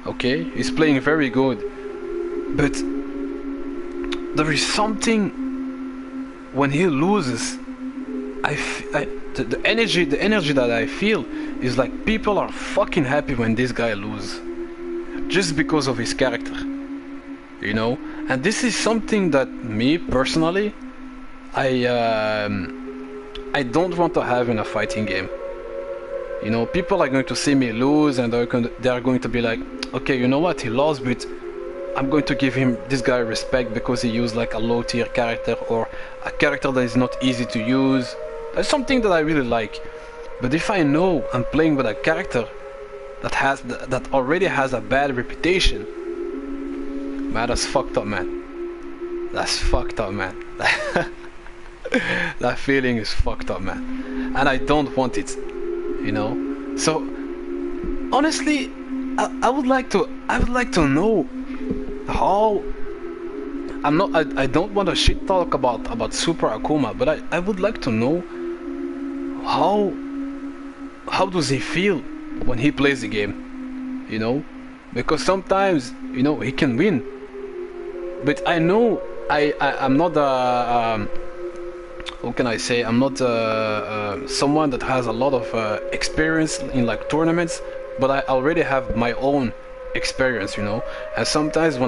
Okay, he's playing very good, but there is something when he loses. The energy that I feel is like people are fucking happy when this guy loses, just because of his character, you know. And this is something that me personally, I don't want to have in a fighting game. You know, people are going to see me lose, and they're going to be like, okay, you know what, he lost, but I'm going to give this guy respect because he used like a low tier character or a character that is not easy to use. That's something that I really like. But if I know I'm playing with a character that already has a bad reputation, man, that's fucked up, man. That's fucked up, man. That feeling is fucked up, man. And I don't want it, you know. So honestly, I would like to know how. I don't want to shit talk about Super Akuma, but I would like to know how does he feel when he plays the game, you know? Because sometimes, you know, he can win, but I know I'm not how can I say, I'm not someone that has a lot of experience in like tournaments, but I already have my own experience, you know. And sometimes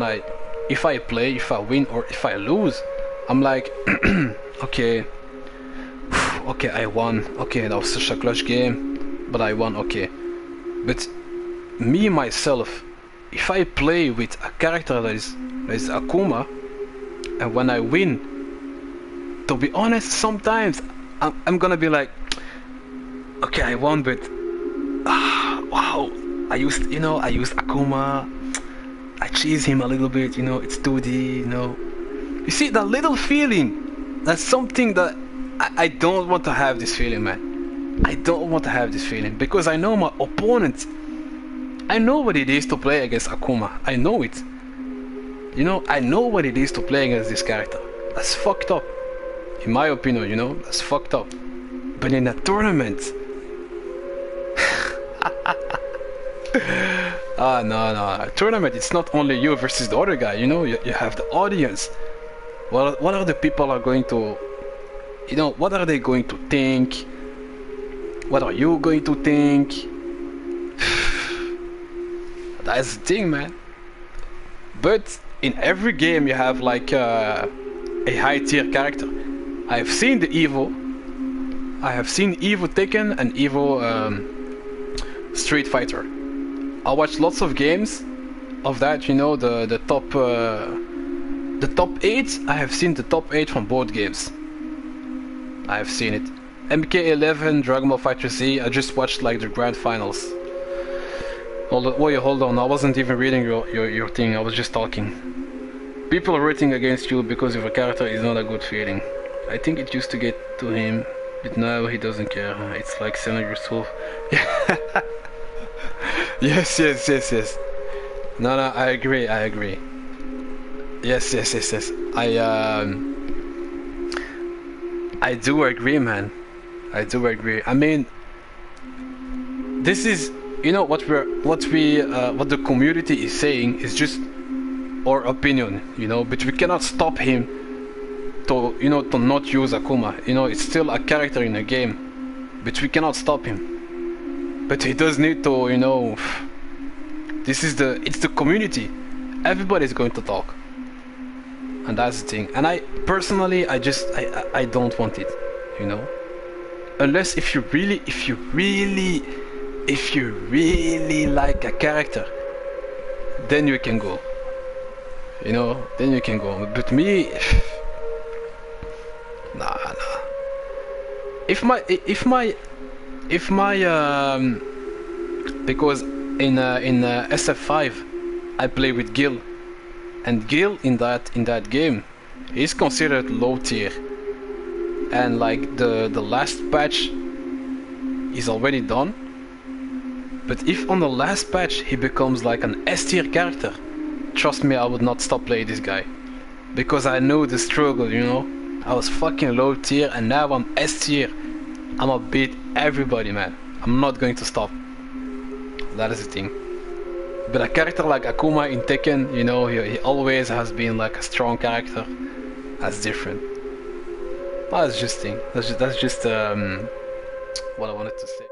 if I play, if I win or if I lose, I'm like, okay, I won. Okay, that was such a clutch game, but I won. Okay, but me myself, if I play with a character that is Akuma, and when I win, to be honest, sometimes I'm gonna be like, okay, I won, but wow, I used Akuma. I cheese him a little bit, you know, it's 2D, you know. You see, that little feeling, that's something that I don't want to have this feeling, man. I don't want to have this feeling, because I know my opponent. I know what it is to play against Akuma. I know it. You know, I know what it is to play against this character. That's fucked up. In my opinion, you know, that's fucked up. But in a tournament... no. A tournament, it's not only you versus the other guy, you know, you have the audience. What are the people are going to, you know, what are they going to think? What are you going to think? That's the thing, man. But in every game you have like a high tier character. I've seen the Evo. I have seen Evo Tekken and Evo Street Fighter. I watched lots of games of that, you know, the top 8. I have seen the top 8 from both games. I have seen it. MK11, Dragon Ball Fighter Z, I just watched like the grand finals. Hold on, I wasn't even reading your thing, I was just talking. People are rooting against you because your character is not a good feeling. I think it used to get to him, but now he doesn't care. It's like selling your soul. Yes. No, I agree. Yes. I do agree, man. I do agree. I mean, this is, you know, what the community is saying is just our opinion, you know, but we cannot stop him to, you know, to not use Akuma. You know, it's still a character in a game, but we cannot stop him. But he does need to, you know, it's the community. Everybody's going to talk. And that's the thing. And I personally, I don't want it, you know. Unless if you really like a character, then you can go. You know, then you can go. But me, nah. If my because in SF5 I play with Gil, and Gil in that game is considered low tier, and like the last patch is already done. But if on the last patch he becomes like an S tier character, trust me, I would not stop playing this guy, because I know the struggle, you know. I was fucking low tier and now I'm S tier. I'ma beat everybody, man. I'm not going to stop. That is the thing. But a character like Akuma in Tekken, you know, he always has been like a strong character. That's different. That's just thing. That's just what I wanted to say.